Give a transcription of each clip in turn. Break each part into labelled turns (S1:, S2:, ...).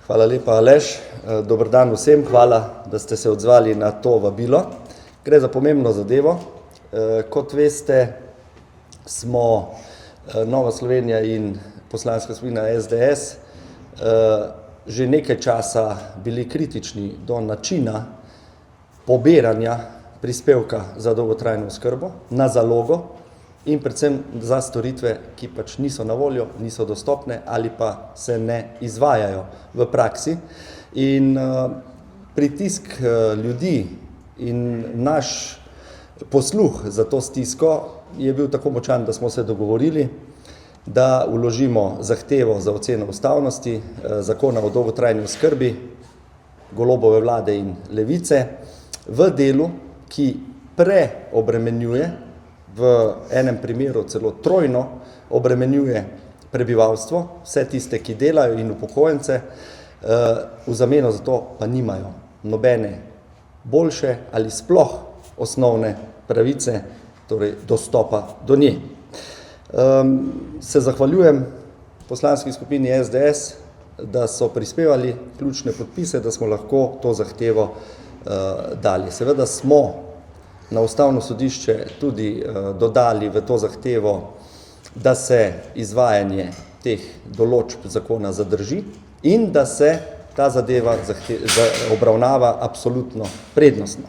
S1: Hvala lepa, Aleš. Dober dan vsem, hvala, da ste se odzvali na to vabilo. Gre za pomembno zadevo. Kot veste, smo Nova Slovenija in poslanska skupina SDS že nekaj časa bili kritični do načina pobiranja prispevka za dolgotrajno oskrbo na zalogo in predvsem za storitve, ki pač niso na voljo, niso dostopne ali pa se ne izvajajo v praksi. In pritisk ljudi in naš posluh za to stisko je bil tako močan, da smo se dogovorili, da vložimo zahtevo za oceno ustavnosti zakona o dolgotrajni oskrbi Golobove vlade in Levice v delu, ki preobremenjuje, v enem primeru celo trojno obremenjuje prebivalstvo, vse tiste, ki delajo in upokojence, v zameno za to pa nimajo nobene boljše ali sploh osnovne pravice, torej dostopa do nje. Se zahvaljujem poslanski skupini SDS, da so prispevali ključne podpise, da smo lahko to zahtevo dali. Seveda smo na Ustavno sodišče tudi dodali v to zahtevo, da se izvajanje teh določb zakona zadrži in da se ta zadeva obravnava absolutno prednostno.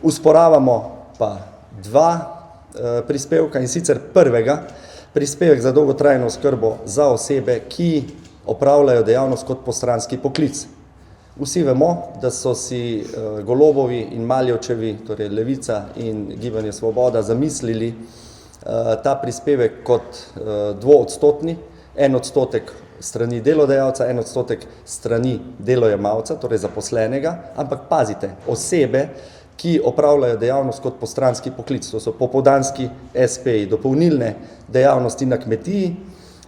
S1: Usporavamo pa dva prispevka, in sicer prvega, prispevek za dolgotrajno oskrbo za osebe, ki opravljajo dejavnost kot postranski poklic. Vsi vemo, da so si Golobovi in Maljevčevi, torej Levica in Gibanje Svoboda, zamislili ta prispevek kot 2-odstotni, 1 odstotek strani delodajalca, 1 odstotek strani delojemalca, torej zaposlenega, ampak pazite, osebe, ki opravljajo dejavnost kot postranski poklic, to so popoldanski SP-ji, dopolnilne dejavnosti na kmetiji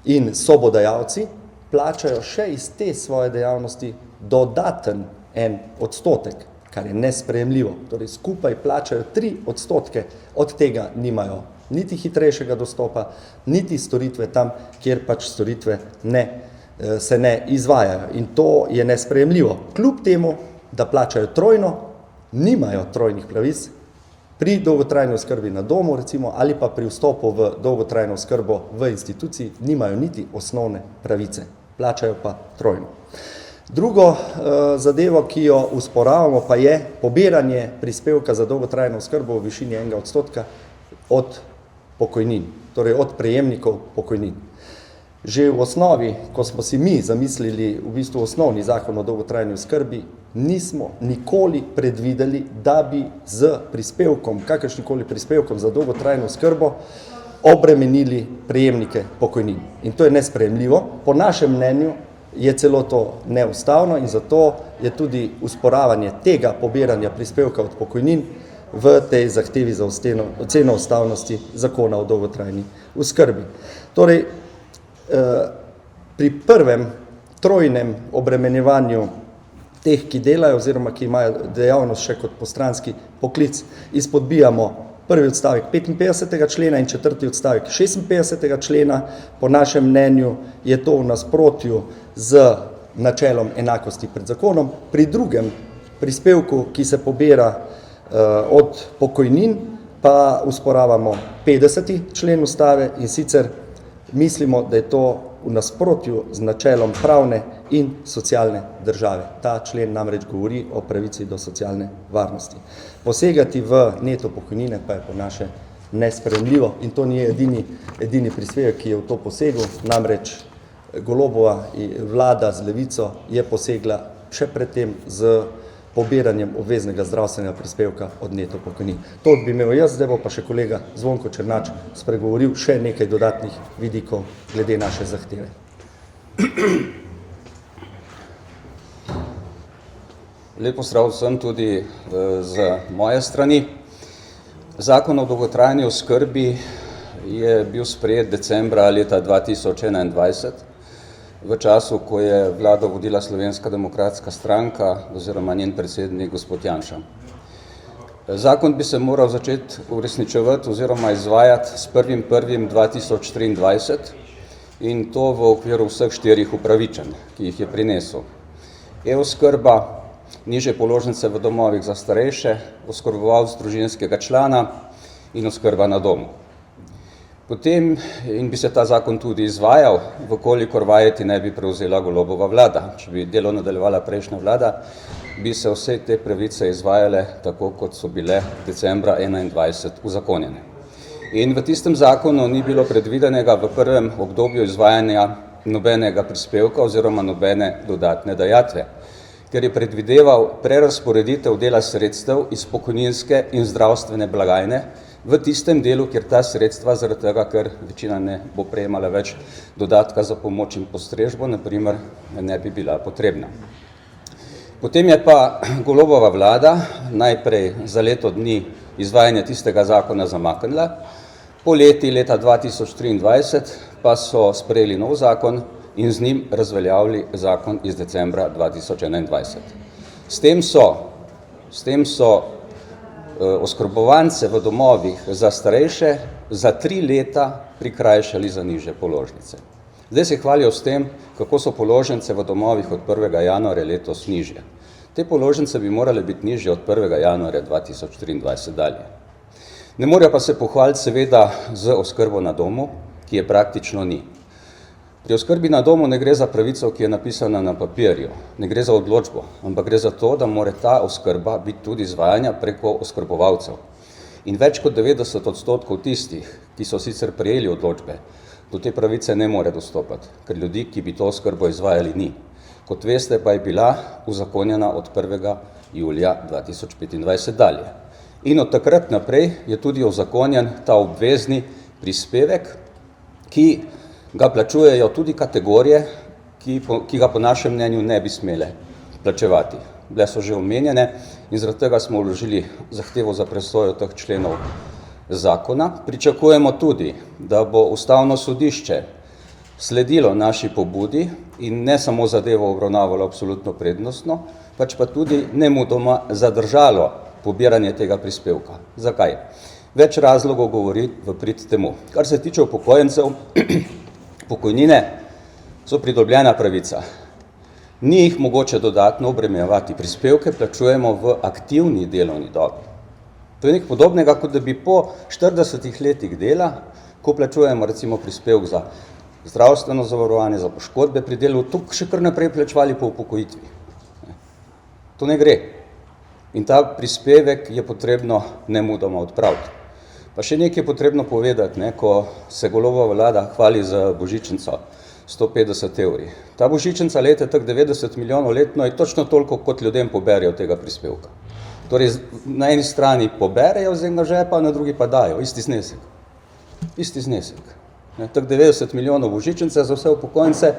S1: in sobodajalci, plačajo še iz te svoje dejavnosti dodaten 1 odstotek, kar je nesprejemljivo. Torej skupaj plačajo 3 odstotke, od tega nimajo niti hitrejšega dostopa, niti storitve tam, kjer pač storitve se ne izvajajo. In to je nesprejemljivo. Kljub temu, da plačajo trojno, nimajo trojnih pravic pri dolgotrajni oskrbi na domu, recimo, ali pa pri vstopu v dolgotrajno oskrbo v instituciji, nimajo niti osnovne pravice, plačajo pa trojno. Drugo zadevo, ki jo usporavamo, pa je pobiranje prispevka za dolgotrajno oskrbo v višini 1 odstotka od pokojnin, torej od prejemnikov pokojnin. Že v osnovi, ko smo si mi zamislili v bistvu osnovni zakon o dolgotrajni oskrbi, nismo nikoli predvideli, da bi z prispevkom, kakršnikoli prispevkom za dolgotrajno oskrbo obremenili prejemnike pokojnin. In to je nesprejemljivo. Po našem mnenju je celo to neustavno in zato je tudi usporavanje tega pobiranja prispevka od pokojnin v tej zahtevi za oceno ustavnosti zakona o dolgotrajni oskrbi. Torej, pri prvem trojnem obremenjevanju teh, ki delajo oziroma ki imajo dejavnost še kot postranski poklic, izpodbijamo prvi odstavek 55. člena in četrti odstavek 56. člena. Po našem mnenju je to v nasprotju z načelom enakosti pred zakonom. Pri drugem prispevku, ki se pobira od pokojnin, pa usporavamo 50. člen ustave in sicer mislimo, da je to v nasprotju z načelom pravne in socialne države. Ta člen namreč govori o pravici do socialne varnosti. Posegati v neto pokojnine pa je po naše nesprejemljivo in to ni edini prispevek, ki je v to posegel, namreč Golobova vlada z Levico je posegla še predtem z pobiranjem obveznega zdravstvenega prispevka od neto pokojnin. To bi imel jaz, zdaj bo pa še kolega Zvonko Černač spregovoril še nekaj dodatnih vidikov glede naše zahteve.
S2: Lep pozdrav vsem tudi z moje strani. Zakon o dolgotrajni oskrbi je bil sprejet decembra leta 2021, v času, ko je vlado vodila Slovenska demokratska stranka oziroma njen predsednik gospod Janša. Zakon bi se moral začeti uresničevati oziroma izvajati s 1.1.2023 in to v okviru vseh 4 upravičenj, ki jih je prinesel. e-oskrba, nižje položnice v domovih za starejše, oskrbovalec družinskega člana in oskrba na domu. Potem in bi se ta zakon tudi izvajal, vkolikor vajeti ne bi prevzela Golobova vlada. Če bi delo nadaljevala prejšnja vlada, bi se vse te pravice izvajale tako, kot so bile decembra 2021 uzakonjene. In v tistem zakonu ni bilo predvidenega v prvem obdobju izvajanja nobenega prispevka oziroma nobene dodatne dajatve, ker je predvideval prerazporeditev dela sredstev iz pokojninske in zdravstvene blagajne v tistem delu, kjer ta sredstva, zaradi tega, ker večina ne bo prejemala več dodatka za pomoč in postrežbo, naprimer, ne bi bila potrebna. Potem je pa Golobova vlada najprej za leto dni izvajanje tistega zakona zamaknila, po leta 2023 pa so sprejeli nov zakon in z njim razveljavili zakon iz decembra 2021. S tem so oskrbovance v domovih za starejše za 3 leta prikrajšali za nižje položnice. Zdaj se hvalijo s tem, kako so položnice v domovih od 1. januarja letos nižje. Te položnice bi morale biti nižje od 1. januarja 2023 dalje. Ne morejo pa se pohvaliti seveda z oskrbo na domu, ki je praktično ni. Pri oskrbi na domu ne gre za pravico, ki je napisana na papirju, ne gre za odločbo, ampak gre za to, da mora ta oskrba biti tudi izvajanja preko oskrbovalcev. In več kot 90% tistih, ki so sicer prejeli odločbe, do te pravice ne more dostopati, ker ljudi, ki bi to oskrbo izvajali, ni. Kot veste, pa je bila uzakonjena od 1. julija 2025 dalje. In od takrat naprej je tudi uzakonjen ta obvezni prispevek, ki ga plačujejo tudi kategorije, ki ga po našem mnenju ne bi smele plačevati. Bile so že omenjene in zaradi tega smo vložili zahtevo za presojo teh členov zakona. Pričakujemo tudi, da bo Ustavno sodišče sledilo naši pobudi in ne samo zadevo obravnavalo absolutno prednostno, pač pa tudi nemudoma zadržalo pobiranje tega prispevka. Zakaj? Več razlogov govori v prid temu. Kar se tiče upokojencev, pokojnine so pridobljena pravica. Ni jih mogoče dodatno obremenjevati. Prispevke plačujemo v aktivni delovni dobi. To je nekaj podobnega, kot da bi po 40 letih dela, ko plačujemo recimo prispevek za zdravstveno zavarovanje, za poškodbe pri delu, tukaj še kar naprej plačevali po upokojitvi. To ne gre. In ta prispevek je potrebno nemudoma odpraviti. Pa še nekaj je potrebno povedati, ko se Golobova vlada hvali za božičnico 150 evri. Ta božičnica leta teh 90 milijonov letno je točno toliko, kot ljudem poberejo tega prispevka. Torej, na eni strani poberejo z enega žepa, na drugi pa dajo, isti znesek. Isti znesek. Teh 90 milijonov božičnice za vse upokojence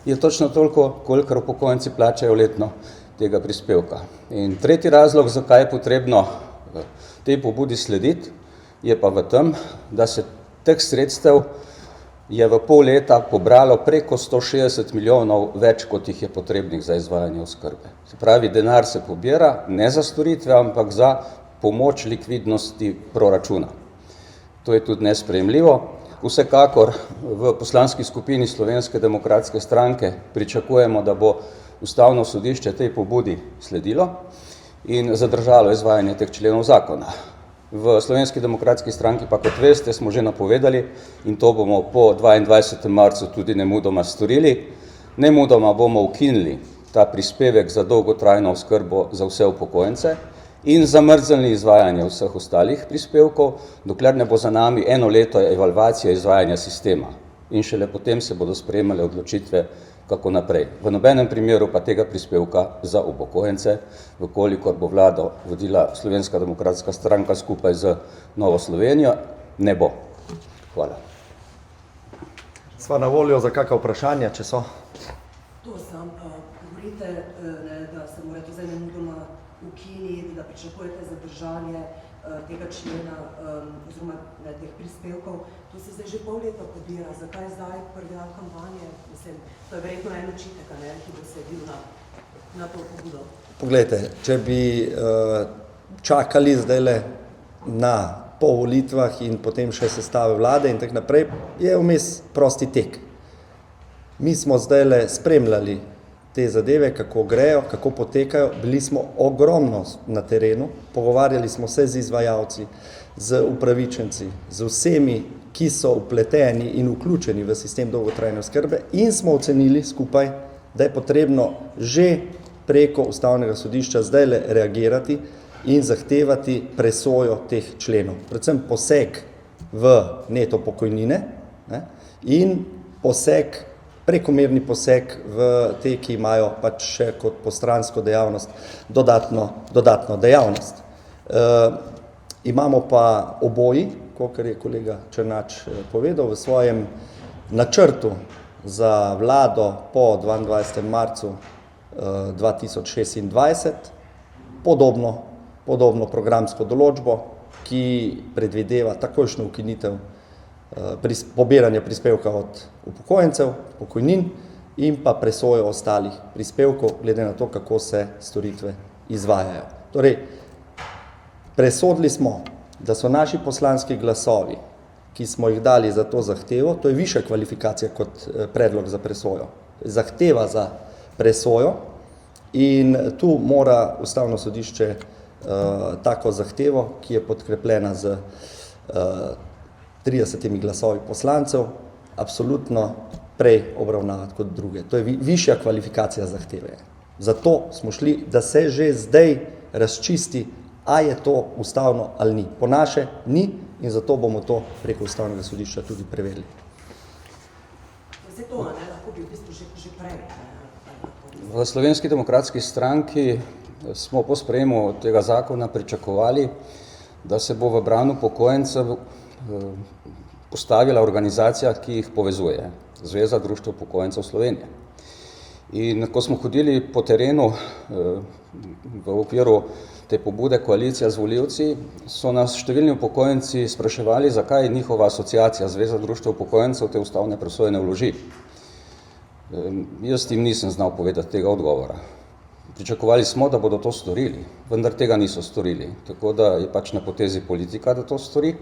S2: je točno toliko, kolikor upokojenci plačajo letno tega prispevka. In tretji razlog, zakaj je potrebno tej pobudi slediti, je pa v tem, da se teh sredstev je v pol leta pobralo preko 160 milijonov več, kot jih je potrebnih za izvajanje oskrbe. Se pravi, denar se pobira ne za storitve, ampak za pomoč likvidnosti proračuna. To je tudi nesprejemljivo. Vsekakor v poslanski skupini Slovenske demokratske stranke pričakujemo, da bo Ustavno sodišče tej pobudi sledilo in zadržalo izvajanje teh členov zakona. V Slovenski demokratski stranki pa, kot veste, smo že napovedali in to bomo po 22. marcu tudi nemudoma storili. Nemudoma bomo ukinili ta prispevek za dolgotrajno oskrbo za vse upokojence in zamrznili izvajanje vseh ostalih prispevkov, dokler ne bo za nami 1 leto evalvacije izvajanja sistema. In šele potem se bodo sprejemale odločitve, kako naprej. V nobenem primeru pa tega prispevka za upokojence, vkolikor bo vlado vodila Slovenska demokratska stranka skupaj z Novo Slovenijo, ne bo. Hvala.
S1: Sva na voljo za kakšna vprašanja, če so?
S3: To sam. Govorite, da se morate zdaj nemudoma ukiniti, da pričakujete zadržanje tega člena oziroma teh prispevkov. To se zdaj že pol leta pobira. Zakaj zdaj prvi dan kampanje? Mislim, to je verjetno en očitek, ki bo sledil na to pobudo.
S1: Poglejte, če bi čakali zdajle na po volitvah in potem še sestave vlade in tako naprej, je vmes prosti tek. Mi smo zdajle spremljali te zadeve, kako grejo, kako potekajo. Bili smo ogromno na terenu, pogovarjali smo se z izvajalci, z upravičenci, z vsemi, ki so vpleteni in vključeni v sistem dolgotrajne oskrbe in smo ocenili skupaj, da je potrebno že preko Ustavnega sodišča zdajle reagirati in zahtevati presojo teh členov. Predvsem poseg v neto pokojnine, ne, in prekomerni poseg v te, ki imajo pač še kot postransko dejavnost dodatno dejavnost. Imamo pa oboji, kakor je kolega Černač povedal, v svojem načrtu za vlado po 22. marcu 2026 podobno programsko določbo, ki predvideva takojšnjo ukinitev pobiranja prispevka od upokojencev, pokojnin in pa presojo ostalih prispevkov, glede na to, kako se storitve izvajajo. Torej, presodili smo, da so naši poslanski glasovi, ki smo jih dali za to zahtevo, to je višja kvalifikacija kot predlog za presojo, zahteva za presojo in tu mora Ustavno sodišče tako zahtevo, ki je podkrepljena z 30 glasovi poslancev, absolutno prej obravnavati kot druge. To je višja kvalifikacija zahteve. Zato smo šli, da se že zdaj razčisti, a je to ustavno ali ni. Po naše ni in zato bomo to preko Ustavnega sodišča tudi preverili.
S3: Zdaj to, ne, lahko bi v bistvu že prej.
S2: V Slovenski demokratski stranki smo po sprejemu tega zakona pričakovali, da se bo v branu upokojencev postavila organizacija, ki jih povezuje, Zveza društev upokojencev Slovenije. In ko smo hodili po terenu v okviru te pobude koalicija z volivci, so nas številni upokojenci spraševali, zakaj njihova asociacija Zveza društev upokojencev te ustavne presoje ne vloži. Jaz jim nisem znal povedati tega odgovora. Pričakovali smo, da bodo to storili, vendar tega niso storili. Tako da je pač na potezi politika, da to stori.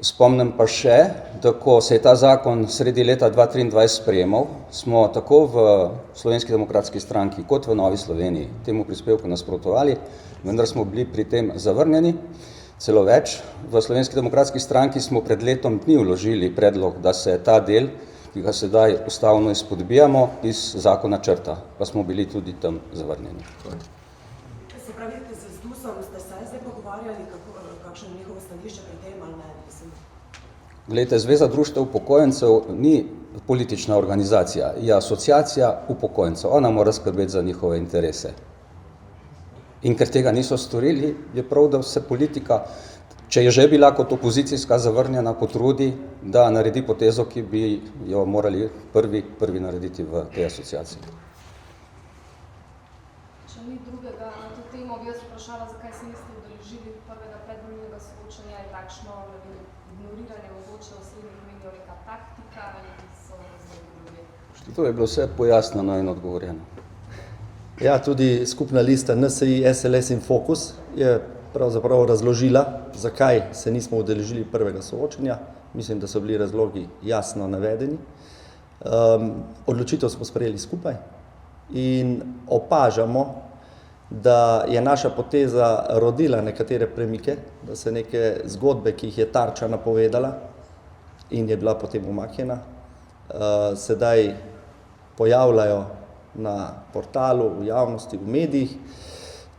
S2: Spomnim pa še, da ko se je ta zakon sredi leta 2023 sprejemal, smo tako v Slovenski demokratski stranki kot v Novi Sloveniji temu prispevku nasprotovali, vendar smo bili pri tem zavrnjeni. Celo več, v Slovenski demokratski stranki smo pred letom dni vložili predlog, da se ta del, ki ga sedaj ustavno izpodbijamo, iz zakona črta, pa smo bili tudi tam zavrnjeni.
S3: Se pravi, z ZDUS-om ste se zdaj pogovarjali, kakšno je njihovo stališče pri tem ali ne?
S2: Glejte, Zveza društev upokojencev ni politična organizacija, je asociacija upokojencev. Ona mora skrbeti za njihove interese. In ker tega niso storili, je prav, da se politika, če je že bila kot opozicijska zavrnjena, potrudi, da naredi potezo, ki bi jo morali prvi narediti v tej asociaciji.
S4: Če ni drugega na to temo, bi jaz vprašala, zakaj se niste udeležili prvega predvolilnega soočenja, je takšno ignoriranje mogoče osrednjih medijev neka taktika ali so zdaj.
S2: To je bilo vse pojasnjeno in odgovorjeno.
S1: Ja, tudi skupna lista NSI, SLS in Fokus je pravzaprav razložila, zakaj se nismo udeležili prvega soočenja. Mislim, da so bili razlogi jasno navedeni. Odločitev smo sprejeli skupaj in opažamo, da je naša poteza rodila nekatere premike, da se neke zgodbe, ki jih je Tarča napovedala in je bila potem umaknjena, sedaj pojavljajo na portalu, v javnosti, v medijih,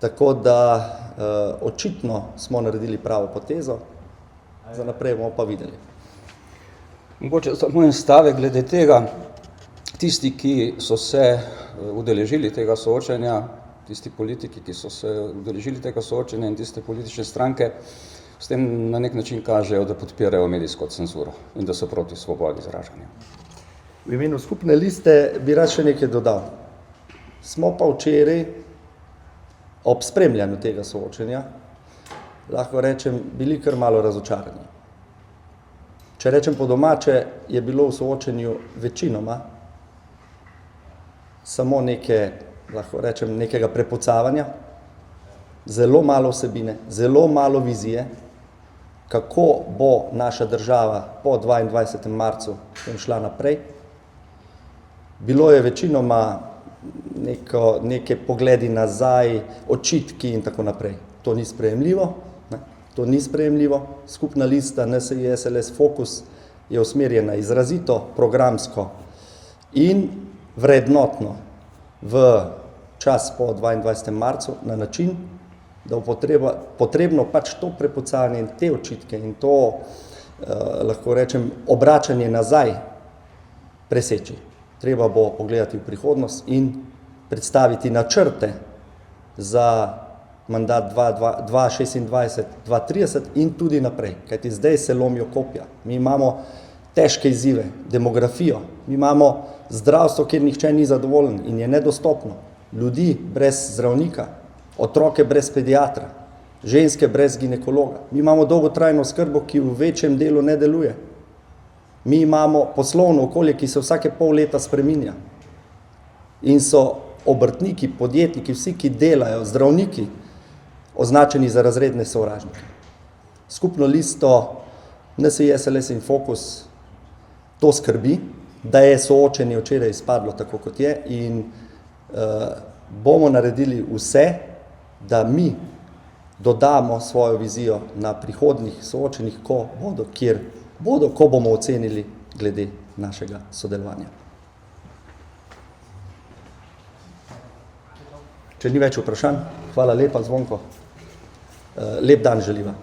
S1: tako da očitno smo naredili pravo potezo, za naprej bomo pa videli.
S2: Mogoče samo en stavek glede tega, tisti, ki so se udeležili tega soočenja, tisti politiki, ki so se udeležili tega soočenja in tiste politične stranke, s tem na nek način kažejo, da podpirajo medijsko cenzuro in da so proti svobodi izražanja.
S1: V imenu skupne liste bi rad še nekaj dodal. Smo pa včeraj ob spremljanju tega soočenja, lahko rečem, bili kar malo razočarani. Če rečem po domače, je bilo v soočenju večinoma samo lahko rečem, nekega prepucavanja, zelo malo vsebine, zelo malo vizije, kako bo naša država po 22. marcu šla naprej. Bilo je večinoma neke pogledi nazaj, očitki in tako naprej. To ni sprejemljivo. Ne? To ni sprejemljivo. Skupna lista NSi SLS Fokus je usmerjena izrazito programsko in vrednotno v čas po 22. marcu na način, da bo potrebno pač to prepucavanje in te očitke in to, lahko rečem, obračanje nazaj preseči. Treba bo pogledati v prihodnost in predstaviti načrte za mandat 2026-2030 in tudi naprej, kajti zdaj se lomijo kopja. Mi imamo težke izzive, demografijo, mi imamo zdravstvo, kjer nihče ni zadovoljen in je nedostopno, ljudi brez zdravnika, otroke brez pediatra, ženske brez ginekologa. Mi imamo dolgotrajno oskrbo, ki v večjem delu ne deluje. Mi imamo poslovno okolje, ki se vsake pol leta spreminja. In so obrtniki, podjetniki, vsi, ki delajo, zdravniki, označeni za razredne sovražnike. Skupno listo NSi SLS in Fokus to skrbi, da je soočenje včeraj izpadlo tako, kot je, in bomo naredili vse, da mi dodamo svojo vizijo na prihodnjih soočenjih, ko bodo, kjer bodo, ko bomo ocenili glede našega sodelovanja. Če ni več vprašanj, hvala lepa, Zvonko. Lep dan želiva.